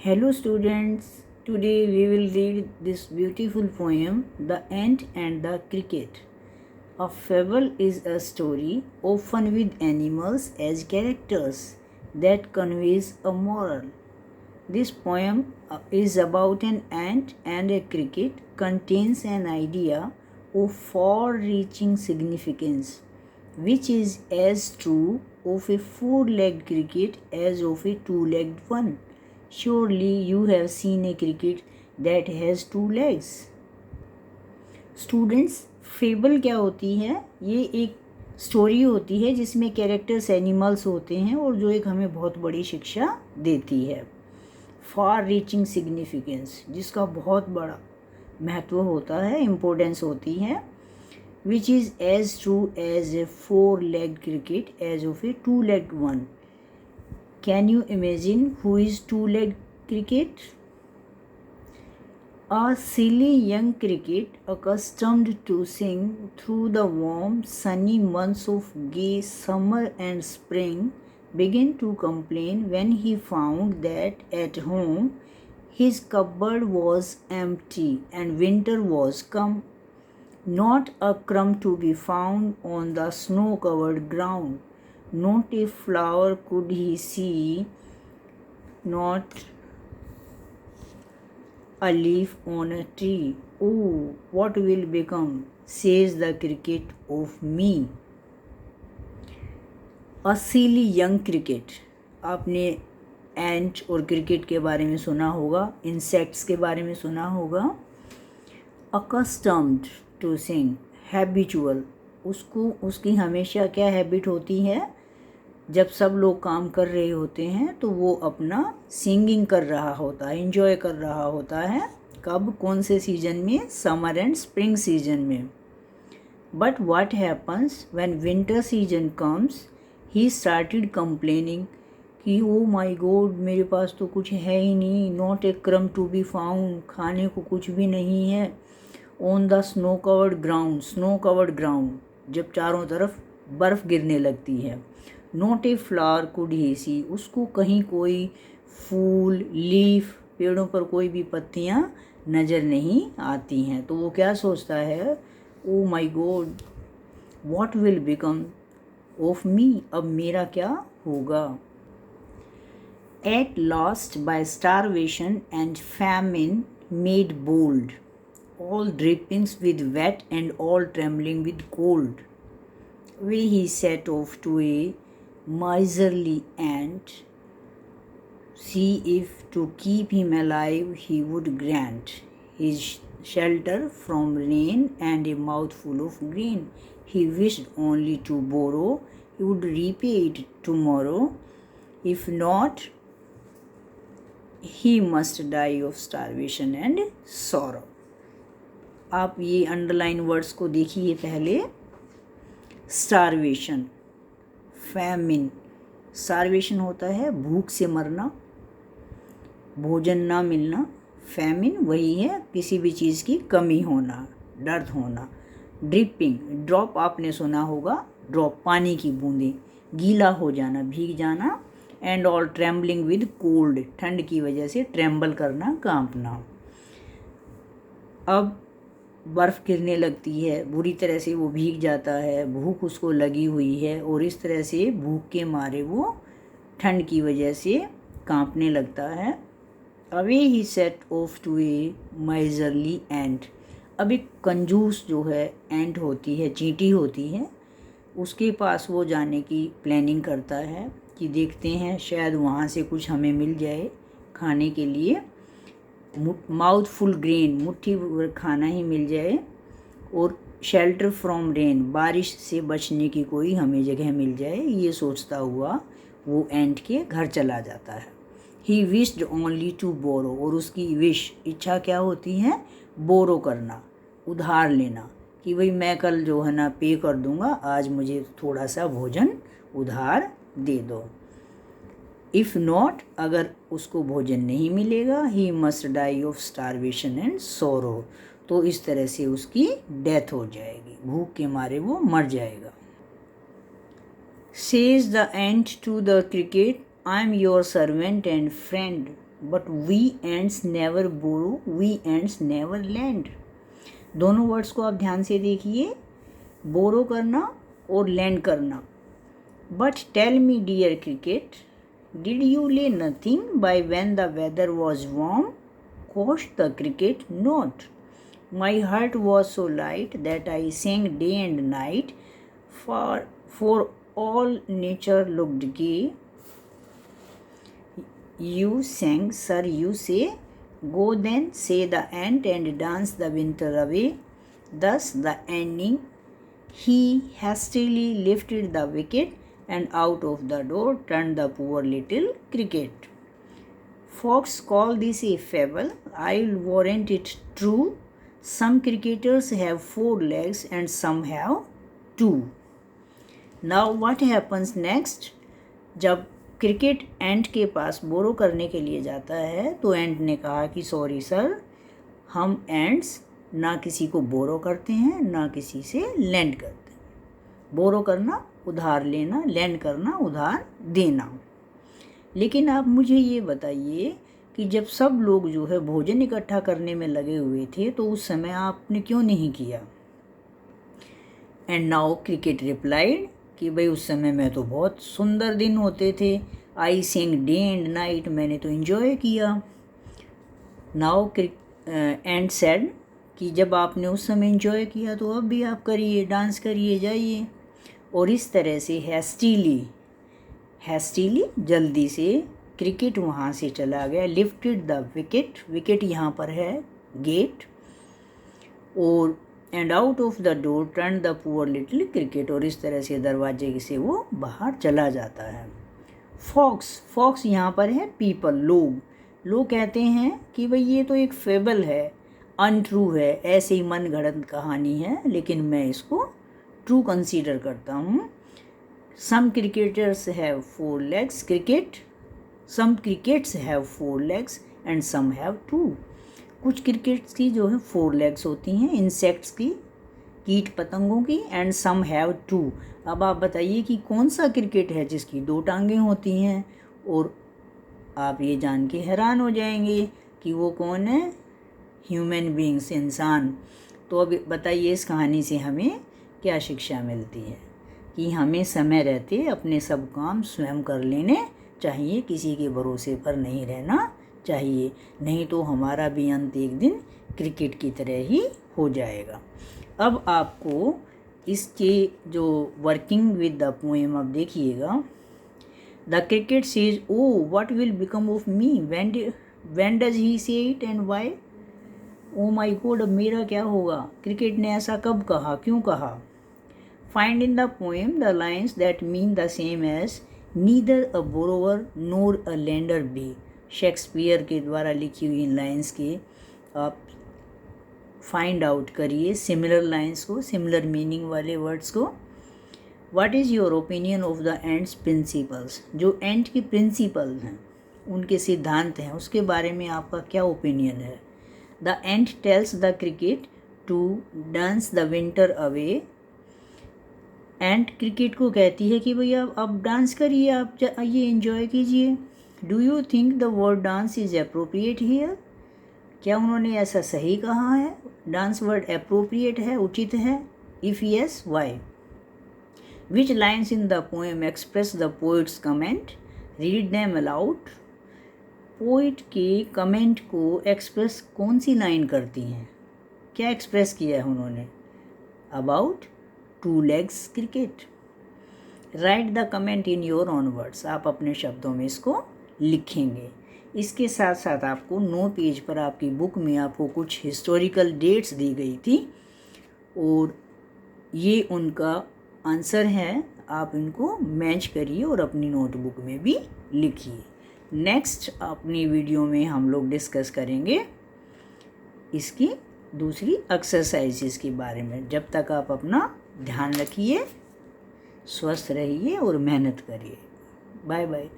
Hello students, today we will read this beautiful poem, The Ant and the Cricket. A fable is a story, often with animals as characters, that conveys a moral. This poem is about an ant and a cricket, contains an idea of far-reaching significance, which is as true of a four-legged cricket as of a two-legged one. Surely you have seen a cricket that has two legs. Students, fable क्या होती है? ये एक story होती है जिसमें characters animals होते हैं और जो एक हमें बहुत बड़ी शिक्षा देती है। फार रीचिंग सिग्निफिकेंस, जिसका बहुत बड़ा महत्व होता है, इम्पोर्टेंस होती है। Which is as true as a four leg cricket as of a two leg one. Can you imagine who is two-legged cricket? A silly young cricket, accustomed to sing through the warm, sunny months of gay summer and spring, began to complain when he found that at home his cupboard was empty and winter was come. Not a crumb to be found on the snow-covered ground. Not a flower could he see, not a leaf on a tree. Oh, what will become, says the cricket, of me? A silly young cricket. आपने एंट और cricket के बारे में सुना होगा, insects के बारे में सुना होगा। accustomed to sing, habitual, उसकी हमेशा क्या हैबिट होती है? जब सब लोग काम कर रहे होते हैं तो वो अपना सिंगिंग कर रहा होता है, एंजॉय कर रहा होता है। कब, कौन से सीजन में? समर एंड स्प्रिंग सीजन में। But what happens when winter season comes, he started complaining कि ओ माय गॉड, मेरे पास तो कुछ है ही नहीं। नॉट ए क्रम टू बी फाउंड, खाने को कुछ भी नहीं है। On the snow covered ground, snow covered ground, जब चारों तरफ बर्फ़ गिरने लगती है। Not a flower could he see, उसको कहीं कोई फूल, लीफ, पेड़ों पर कोई भी पत्तियाँ नज़र नहीं आती हैं। तो वो क्या सोचता है? Oh my god, what will become of me, अब मेरा क्या होगा? At last by starvation and famine made bold, all drippings with wet and all trembling with cold, away he set off to a miserly ant, see if to keep him alive he would grant his shelter from rain and a mouthful of grain. He wished only to borrow, he would repay it tomorrow, if not he must die of starvation and sorrow. आप ये underline words को देखिए पहले। Starvation, famine. Starvation होता है भूख से मरना, भोजन ना मिलना। फैमिन वही है किसी भी चीज़ की कमी होना, दर्द होना। ड्रिपिंग, ड्रॉप आपने सुना होगा, ड्रॉप पानी की बूंदें, गीला हो जाना, भीग जाना। And all trembling with cold, ठंड की वजह से ट्रेम्बल करना, कांपना। अब बर्फ़ गिरने लगती है, बुरी तरह से वो भीग जाता है, भूख उसको लगी हुई है और इस तरह से भूख के मारे वो ठंड की वजह से कांपने लगता है। Away he set off to a miserly ant, अब एक कंजूस जो है एंट होती है, चींटी होती है, उसके पास वो जाने की प्लानिंग करता है कि देखते हैं शायद वहाँ से कुछ हमें मिल जाए खाने के लिए। माउथ फुल ग्रेन, मुट्ठी भर खाना ही मिल जाए। और शेल्टर फ्रॉम रेन, बारिश से बचने की कोई हमें जगह मिल जाए, ये सोचता हुआ वो एंट के घर चला जाता है। He wished only to borrow, और उसकी विश, इच्छा क्या होती है? बोरो करना, उधार लेना, कि भाई मैं कल जो है ना पे कर दूंगा, आज मुझे थोड़ा सा भोजन उधार दे दो। इफ़ नॉट, अगर उसको भोजन नहीं मिलेगा, he must die of starvation and sorrow, तो इस तरह से उसकी डेथ हो जाएगी, भूख के मारे वो मर जाएगा। Says the ant to the cricket, I am your servant and friend, but we ants never borrow, we ants never lend. दोनों वर्ड्स को आप ध्यान से देखिए, बोरो करना और लैंड करना। But tell me dear cricket, did you lay nothing by when the weather was warm? Quoth the cricket, not. My heart was so light that I sang day and night, for all nature looked gay. You sang, sir, you say, go then, say the end, and dance the winter away. Thus the ending, he hastily lifted the wicket, and out of the door turned the poor little cricket. Folks call this a fable, I'll warrant it true. Some cricketers have 4 legs and some have 2. Now what happens next? जब cricket एंट के पास बोरो करने के लिए जाता है तो एंट ने कहा कि सॉरी सर, हम एंट्स ना किसी को बोरो करते हैं ना किसी से लैंड करते हैं। बोरो करना उधार लेना, लैंड करना उधार देना। लेकिन आप मुझे ये बताइए कि जब सब लोग जो है भोजन इकट्ठा करने में लगे हुए थे तो उस समय आपने क्यों नहीं किया? एंड नाउ क्रिकेट रिप्लाइड कि भाई उस समय में तो बहुत सुंदर दिन होते थे, आई सेंग डे एंड नाइट, मैंने तो एंजॉय किया। नाउ एंड सेड कि जब आपने उस समय एंजॉय किया तो अब भी आप करिए, डांस करिए, जाइए। और इस तरह से हैस्टीली जल्दी से क्रिकेट वहाँ से चला गया। लिफ्टेड द विकेट, विकेट यहाँ पर है गेट, और and out of the door turn the poor little cricket, और इस तरह से दरवाजे से वो बाहर चला जाता है। फॉक्स यहाँ पर है पीपल, लोग कहते हैं कि भाई ये तो एक फेबल है, अनट्रू है, ऐसे ही मन गढ़ंत कहानी है, लेकिन मैं इसको ट्रू कंसीडर करता हूँ। Some cricketers have 4 legs, some crickets have 4 legs and some have 2. कुछ क्रिकेट्स की जो है 4 legs होती हैं, इंसेक्ट्स की, कीट पतंगों की, एंड some have 2. अब आप बताइए कि कौन सा क्रिकेट है जिसकी 2 टांगें होती हैं, और आप ये जान के हैरान हो जाएंगे कि वो कौन है, ह्यूमन बींग्स, इंसान। तो अब बताइए इस कहानी से हमें क्या शिक्षा मिलती है? कि हमें समय रहते अपने सब काम स्वयं कर लेने चाहिए, किसी के भरोसे पर नहीं रहना चाहिए, नहीं तो हमारा भी अंत एक दिन क्रिकेट की तरह ही हो जाएगा। अब आपको इसके जो वर्किंग विद द पोएम अब देखिएगा। The cricket says, oh what will become of me, when does he say it and why? Oh my God, अब मेरा क्या होगा? क्रिकेट ने ऐसा कब कहा, क्यों कहा? Find in the poem the lines that mean the same as neither a borrower nor a lender be. Shakespeare के द्वारा लिखी हुई इन लाइन्स के आप फाइंड आउट करिए सिमिलर लाइन्स को, सिमिलर मीनिंग वाले वर्ड्स को। What is your opinion of the ants principles? जो एंट के प्रिंसिपल्स हैं, उनके सिद्धांत हैं, उसके बारे में आपका क्या ओपिनियन है? The ant tells the cricket to dance the winter away. Ant cricket को कहती है कि भैया अब डांस करिए, आप ये एंजॉय कीजिए। Do you think the word dance is appropriate here? क्या उन्होंने ऐसा सही कहा है? डांस वर्ड अप्रोप्रिएट है, उचित है? If yes, why? Which lines in the poem express the poet's comment? Read them aloud. Poet के कमेंट को एक्सप्रेस कौन सी लाइन करती हैं? क्या एक्सप्रेस किया है उन्होंने? About 2 legs cricket. Right the comment in your own words, आप अपने शब्दों में इसको लिखेंगे। इसके साथ साथ आपको 9 पेज पर आपकी बुक में आपको कुछ हिस्टोरिकल डेट्स दी गई थी और ये उनका आंसर है, आप इनको मैच करिए और अपनी नोटबुक में भी लिखिए। नेक्स्ट अपनी वीडियो में हम लोग डिस्कस करेंगे इसकी दूसरी एक्सरसाइजेस के बारे में। जब तक आप अपना ध्यान रखिए, स्वस्थ रहिए और मेहनत करिए। Bye bye.